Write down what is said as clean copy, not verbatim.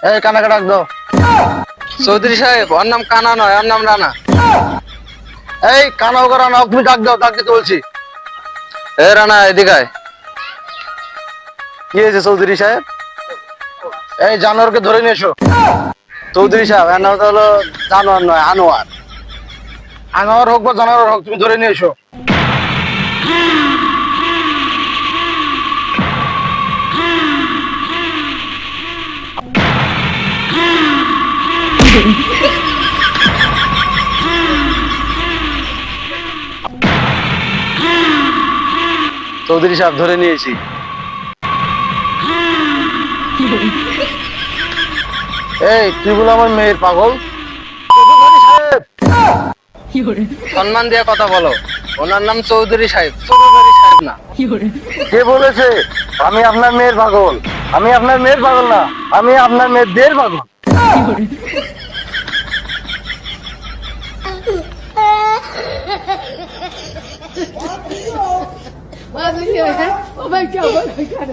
এই কানাকে ডাক দাও। চৌধুরী সাহেব, ওর নাম কানা নয়, ওর নাম রানা। এই কানাও করা নাও, তুমি ডাক দাও, ডাক দিতে বলছি। এ রানা, এদিকে আয়। কি হয়েছে চৌধুরী সাহেব? এই জানোয়ারকে ধরে নিয়ে এসো। চৌধুরী সাহেব, এর নাম তো হলো জানোয়ার নয়, আনোয়ার। আনোয়ার হোক বা জানোয়ার হোক, তুমি ধরে নিয়ে এসো। চৌধুরী সাহেব, ধরে নিয়েছি। এই তুই বলে আমার মেয়ের পাগল? চৌধুরী সাহেব, সম্মান দিয়ে কথা বলো। ওনার নাম চৌধুরী সাহেব, চৌধুরী সাহেব না। কে বলেছে আমি আপনার মেয়ের পাগল? আমি আপনার মেয়ের পাগল না, আমি আপনার মেয়ের দের পাগল। Oh my God, what I got